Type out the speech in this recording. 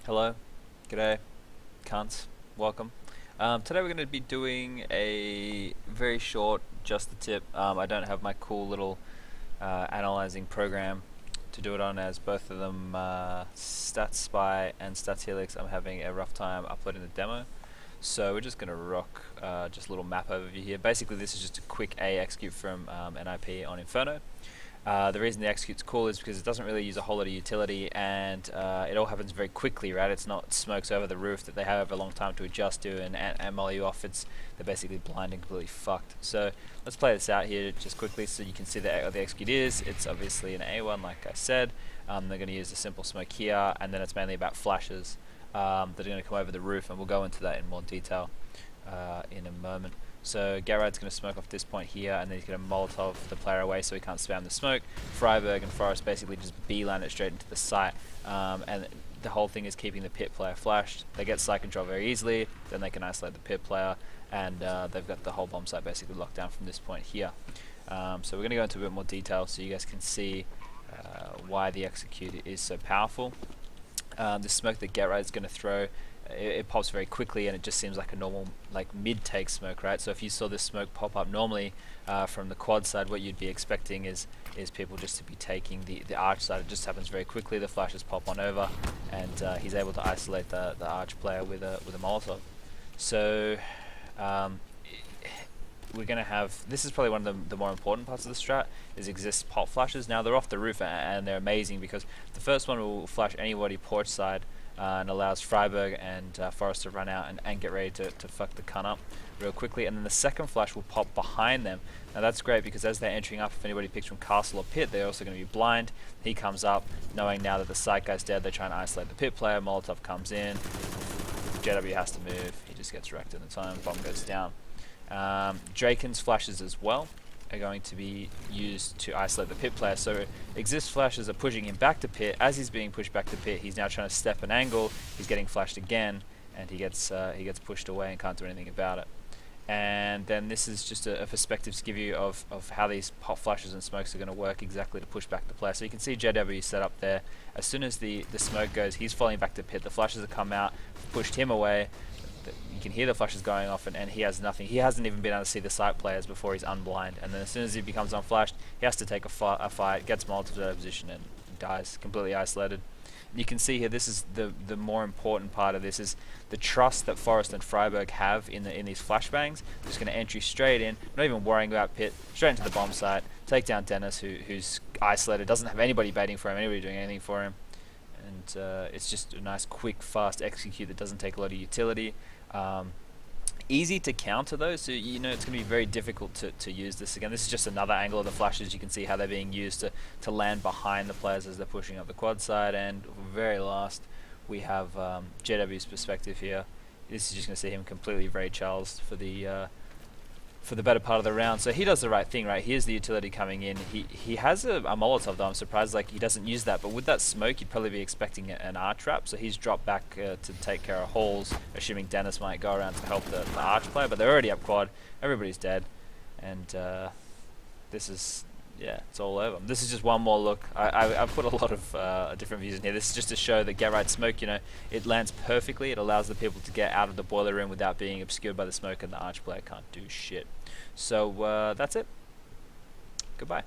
Hello, g'day, cunts, welcome. Today we're going to be doing a very short, just the tip. I don't have my cool little analyzing program to do it on, as both of them, Stats Spy and Stats Helix, I'm having a rough time uploading the demo. So we're just going to rock just a little map overview here. Basically this is just a quick A execute from NiP on Inferno. The reason the execute's cool is because it doesn't really use a whole lot of utility, and it all happens very quickly, right? It's not smokes over the roof that they have a long time to adjust to and molly you off. They're basically blind and completely fucked. So let's play this out here just quickly so you can see what the execute is. It's obviously an A1, like I said. They're going to use a simple smoke here, and then it's mainly about flashes that are going to come over the roof, and we'll go into that in more detail in a moment. So Gerard's going to smoke off this point here, and then he's going to Molotov the player away so he can't spam the smoke. Freiberg and Forrest basically just beeline it straight into the site, and the whole thing is keeping the pit player flashed. They get site control very easily, then they can isolate the pit player, and they've got the whole bomb site basically locked down from this point here. So we're going to go into a bit more detail so you guys can see why the execute is so powerful. The smoke that Gerard is going to throw, it pops very quickly, and it just seems like a normal mid-take smoke, right? So if you saw this smoke pop up normally from the quad side, what you'd be expecting is people just to be taking the arch side. It just happens very quickly. The flashes pop on over, and he's able to isolate the arch player with a Molotov. So we're going to have, this is probably one of the more important parts of the strat, is exist pop flashes. Now they're off the roof, and they're amazing because the first one will flash anybody porch side, and allows Freiberg and Forrest to run out and get ready to fuck the cunt up real quickly. And then the second flash will pop behind them. Now that's great because as they're entering up, if anybody picks from castle or pit, they're also going to be blind. He comes up, knowing now that the site guy's dead, they're trying to isolate the pit player. Molotov comes in, JW has to move, he just gets wrecked in the time, bomb goes down. Draken's flashes as well are going to be used to isolate the pit player. So exist flashes are pushing him back to pit. As he's being pushed back to pit, he's now trying to step an angle. He's getting flashed again, and he gets pushed away and can't do anything about it. And then this is just a perspective to give you of how these pop flashes and smokes are going to work exactly to push back the player. So you can see JW set up there. As soon as the smoke goes, he's falling back to pit. The flashes have come out, pushed him away. You can hear the flashes going off, and he has nothing. He hasn't even been able to see the site players before he's unblind. And then as soon as he becomes unflashed, he has to take a fight, gets Molotov out of position, and dies, completely isolated. And you can see here, this is the more important part of this, is the trust that Forrest and Freiberg have in these flashbangs. Just going to entry straight in, not even worrying about pit, straight into the bomb site, take down Dennis, who's isolated, doesn't have anybody baiting for him, anybody doing anything for him. And it's just a nice, quick, fast execute that doesn't take a lot of utility. Easy to counter though, so you know it's going to be very difficult to use this again. This is just another angle of the flashes. You can see how they're being used to land behind the players as they're pushing up the quad side. And very last, we have JW's perspective here. This is just going to see him completely Ray Charles for the better part of the round. So he does the right thing, right? Here's the utility coming in. He has a Molotov though. I'm surprised he doesn't use that, but with that smoke you'd probably be expecting an arch trap. So he's dropped back to take care of holes, assuming Dennis might go around to help the arch player, but they're already up quad, everybody's dead, and this is, yeah, it's all over. This is just one more look. I've put a lot of different views in here. This is just to show that get right smoke, you know, it lands perfectly. It allows the people to get out of the boiler room without being obscured by the smoke, and the arch player can't do shit. So that's it. Goodbye.